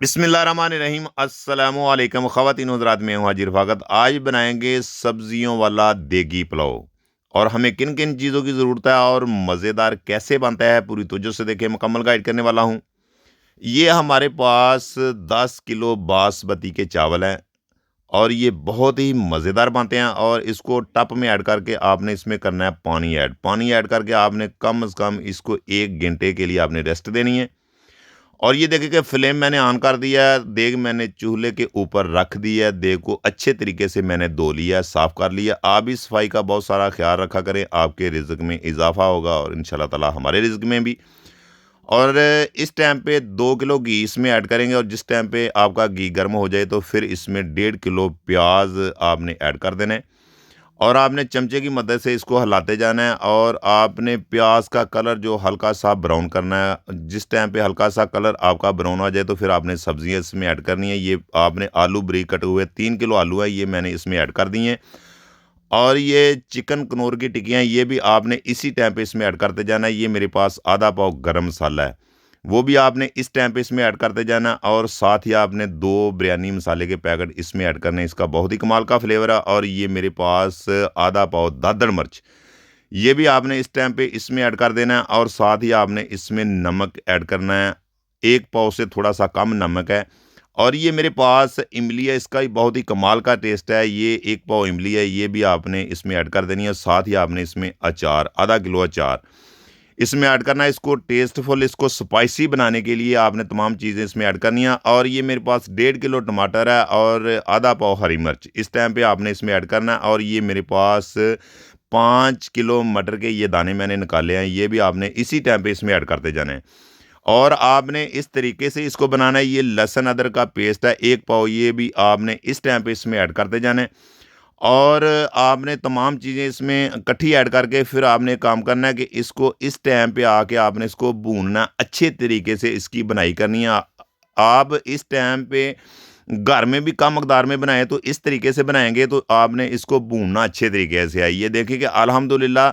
बिस्मिल्लाहिर्रहमानिर्रहीम अस्सलामुअलैकुम ख़वातीन हज़रात, में हूँ हाजिर भागत। आज बनाएंगे सब्जियों वाला देगी पुलाव। और हमें किन किन चीज़ों की ज़रूरत है और मज़ेदार कैसे बनता है, पूरी तवज्जो से देखिए, मुकम्मल गाइड करने वाला हूँ। ये हमारे पास 10 किलो बासमती के चावल हैं और ये बहुत ही मज़ेदार बनते हैं। और इसको टप में ऐड करके आपने इसमें करना है पानी ऐड करके आपने कम से कम इसको 1 घंटे के लिए आपने रेस्ट देनी है। और ये देखिए कि फ्लेम मैंने ऑन कर दिया है, देग मैंने चूल्हे के ऊपर रख दी है, देग को अच्छे तरीके से मैंने धो लिया है, साफ़ कर लिया। आप भी सफाई का बहुत सारा ख्याल रखा करें, आपके रिज़्क में इजाफ़ा होगा और इंशाल्लाह ताला हमारे रिज़्क में भी। और इस टाइम पे 2 किलो घी इसमें ऐड करेंगे और जिस टाइम पे आपका घी गर्म हो जाए तो फिर इसमें 1.5 किलो प्याज आपने ऐड कर देना है। और आपने चमचे की मदद से इसको हिलाते जाना है और आपने प्याज का कलर जो हल्का सा ब्राउन करना है। जिस टाइम पे हल्का सा कलर आपका ब्राउन हो जाए तो फिर आपने सब्जियां इसमें ऐड करनी है। ये आपने आलू बारीक कटे हुए 3 किलो आलू है, ये मैंने इसमें ऐड कर दिए हैं। और ये चिकन कनौर की टिक्कियाँ ये भी आपने इसी टाइम पे इसमें ऐड करते जाना है। ये मेरे पास आधा पाव गरम मसाला है, वो भी आपने इस टाइम पे इसमें ऐड करते जाना है। और साथ ही आपने 2 बिरयानी मसाले के पैकेट इसमें ऐड करने हैं, इसका बहुत ही कमाल का फ्लेवर है। और ये मेरे पास आधा पाव दादड़ मिर्च, ये भी आपने इस टाइम पे इसमें ऐड कर देना है। और साथ ही आपने इसमें नमक ऐड करना है, 1 पाव से थोड़ा सा कम नमक है। और ये मेरे पास इमली है, इसका भी बहुत ही कमाल का टेस्ट है। ये 1 पाव इमली है, ये भी आपने इसमें ऐड कर देनी है। साथ ही आपने इसमें अचार, आधा किलो अचार इसमें ऐड करना है। इसको टेस्टफुल, इसको स्पाइसी बनाने के लिए आपने तमाम चीज़ें इसमें ऐड करनी है। और ये मेरे पास 1.5 किलो टमाटर है और आधा पाव हरी मिर्च इस टाइम पे आपने इसमें ऐड करना है। और ये मेरे पास 5 किलो मटर के ये दाने मैंने निकाले हैं, ये भी आपने इसी टाइम पे इसमें ऐड करते जाना है। और आपने इस तरीके से इसको बनाना है। ये लहसुन अदरक का पेस्ट है 1 पाव, ये भी आपने इस टाइम पे इसमें ऐड करते जाना है। और आपने तमाम चीज़ें इसमें इकट्ठी ऐड करके फिर आपने काम करना है कि इसको इस टाइम पे आके आपने इसको भूनना, अच्छे तरीके से इसकी बनाई करनी है। आप इस टाइम पे घर में भी कम मकदार में बनाएँ तो इस तरीके से बनाएँगे तो आपने इसको भूनना अच्छे तरीके से है। ये देखिए कि अल्हम्दुलिल्लाह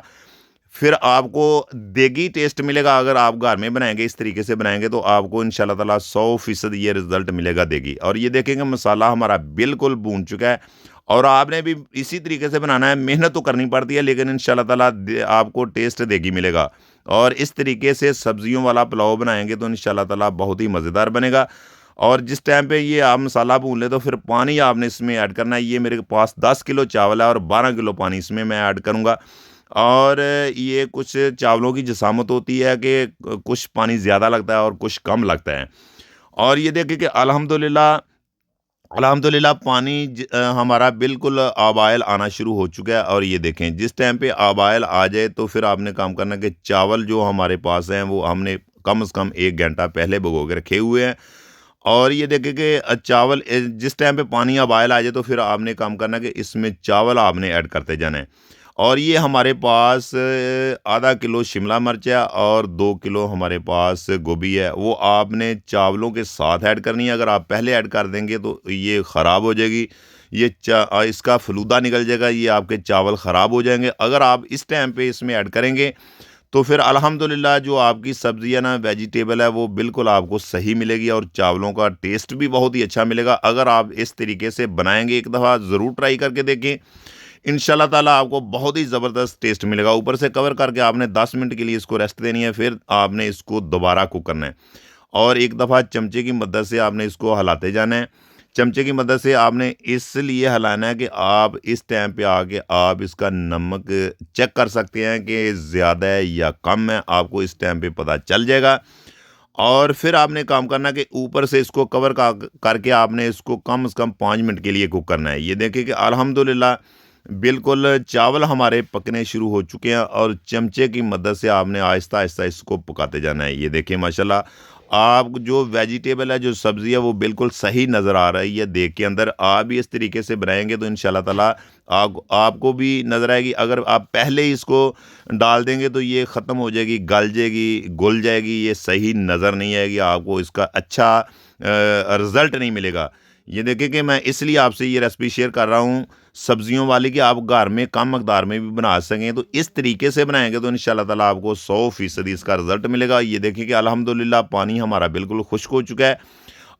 फिर आपको देगी टेस्ट मिलेगा। अगर आप घर में बनाएँगे, इस तरीके से बनाएँगे तो आपको इंशाल्लाह ताला 100% ये रिज़ल्ट मिलेगा देगी। और ये देखेंगे मसाला हमारा बिल्कुल भून चुका है और आपने भी इसी तरीके से बनाना है। मेहनत तो करनी पड़ती है लेकिन इंशाल्लाह ताला आपको टेस्ट देगी मिलेगा। और इस तरीके से सब्जियों वाला पुलाव बनाएँगे तो इंशाल्लाह ताला बहुत ही मज़ेदार बनेगा। और जिस टाइम पे ये आप मसाला भून लें तो फिर पानी आपने इसमें ऐड करना है। ये मेरे पास 10 किलो चावल है और 12 किलो पानी इसमें मैं ऐड करूँगा। और ये कुछ चावलों की जसामत होती है कि कुछ पानी ज़्यादा लगता है और कुछ कम लगता है। और ये देखिए कि अल्हम्दुलिल्लाह अल्हम्दुलिल्लाह पानी हमारा बिल्कुल आबाइल आना शुरू हो चुका है। और ये देखें जिस टाइम पे आबाइल आ जाए तो फिर आपने काम करना कि चावल जो हमारे पास हैं वो हमने कम से कम 1 घंटा पहले भिगो के रखे हुए हैं। और ये देखिए कि चावल जिस टाइम पे पानी उबाल आ जाए तो फिर आपने काम करना कि इसमें चावल आपने ऐड करते जाना है। और ये हमारे पास आधा किलो शिमला मिर्च है और 2 किलो हमारे पास गोभी है, वो आपने चावलों के साथ ऐड करनी है। अगर आप पहले ऐड कर देंगे तो ये ख़राब हो जाएगी, ये इसका फ़लूदा निकल जाएगा, ये आपके चावल ख़राब हो जाएँगे। अगर आप इस टाइम पे इसमें ऐड करेंगे तो फिर अल्हम्दुलिल्लाह जो आपकी सब्ज़ी है ना, वेजिटेबल है, वो बिल्कुल आपको सही मिलेगी और चावलों का टेस्ट भी बहुत ही अच्छा मिलेगा। अगर आप इस तरीके से बनाएँगे, एक दफ़ा ज़रूर ट्राई करके देखें। इंशाल्लाह ताला आपको बहुत ही ज़बरदस्त टेस्ट मिलेगा। ऊपर से कवर करके आपने 10 मिनट के लिए इसको रेस्ट देनी है, फिर आपने इसको दोबारा कुक करना है। और एक दफ़ा चमचे की मदद से आपने इसको हिलाते जाना है। चमचे की मदद से आपने इसलिए हिलाना है कि आप इस टाइम पे आके आप इसका नमक चेक कर सकते हैं कि ज़्यादा है या कम है, आपको इस टाइम पे पता चल जाएगा। और फिर आपने काम करना है कि ऊपर से इसको कवर करके आपने इसको कम से कम 5 मिनट के लिए कुक करना है। ये देखिए कि अल्हम्दुलिल्लाह बिल्कुल चावल हमारे पकने शुरू हो चुके हैं और चमचे की मदद से आपने आहिस्ता-आहिस्ता इसको पकाते जाना है। ये देखिए माशाल्लाह आप जो वेजिटेबल है, जो सब्ज़ी है वो बिल्कुल सही नज़र आ रही है देख के अंदर। आप भी इस तरीके से बनाएँगे तो इंशाल्लाह ताला आपको भी नज़र आएगी। अगर आप पहले ही इसको डाल देंगे तो ये ख़त्म हो जाएगी, गल जाएगी, घुल जाएगी, ये सही नज़र नहीं आएगी, आपको इसका अच्छा रिज़ल्ट नहीं मिलेगा। ये देखिए कि मैं इसलिए आपसे ये रेसिपी शेयर कर रहा हूँ सब्जियों वाली कि आप घर में कम मकदार में भी बना सकें। तो इस तरीके से बनाएँगे तो इंशाल्लाह ताला आपको 100% इसका रिज़ल्ट मिलेगा। ये देखिए कि अल्हम्दुलिल्लाह पानी हमारा बिल्कुल खुश्क हो चुका है।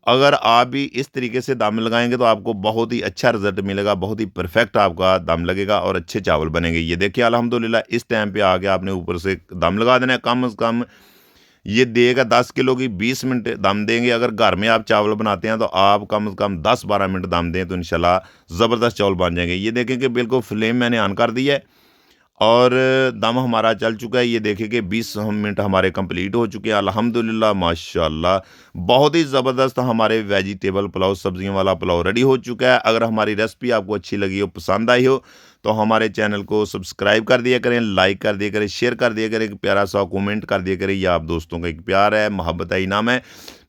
अगर आप भी इस तरीके से दम लगाएँगे तो आपको बहुत ही अच्छा रिज़ल्ट मिलेगा, बहुत ही परफ़ेक्ट आपका दम लगेगा और अच्छे चावल बनेंगे। ये देखिए अल्हम्दुलिल्लाह इस टाइम पे आके आपने ऊपर से दम लगा देना है कम से कम। ये देगा 10 किलो की 20 मिनट दम देंगे। अगर घर में आप चावल बनाते हैं तो आप कम से कम 10-12 मिनट दम दें तो इंशाल्लाह ज़बरदस्त चावल बन जाएँगे। ये देखें कि बिल्कुल फ्लेम मैंने ऑन कर दी है और दम हमारा चल चुका है। ये देखिए कि 20 मिनट हमारे कंप्लीट हो चुके हैं अल्हम्दुलिल्लाह माशाअल्लाह। बहुत ही ज़बरदस्त हमारे वेजिटेबल पुलाव, सब्जियों वाला पुलाव रेडी हो चुका है। अगर हमारी रेसिपी आपको अच्छी लगी हो, पसंद आई हो, तो हमारे चैनल को सब्सक्राइब कर दिया करें, लाइक कर दिया करें, शेयर कर दिया करें, एक प्यारा सा कमेंट कर दिया करें। ये आप दोस्तों का एक प्यार है, मोहब्बत है, इनाम है।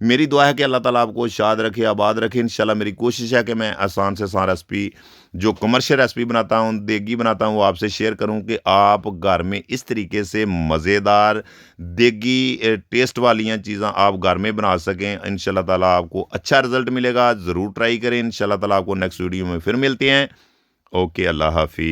मेरी दुआ है कि अल्लाह ताला आपको शाद रखे, आबाद रखे। इंशाल्लाह मेरी कोशिश है कि मैं आसान से आसान रेसिपी, जो कमर्शियल रेसिपी बनाता हूँ, देगी बनाता हूँ, वो आपसे शेयर करूँ कि आप घर में इस तरीके से मज़ेदार देगी टेस्ट वालियाँ चीज़ें आप घर में बना सकें। इंशाल्लाह ताला आपको अच्छा रिज़ल्ट मिलेगा। ज़रूर ट्राई करें। इंशाल्लाह ताला आपको नेक्स्ट वीडियो में फिर मिलते हैं। ओके, अल्लाह हाफ़िज़।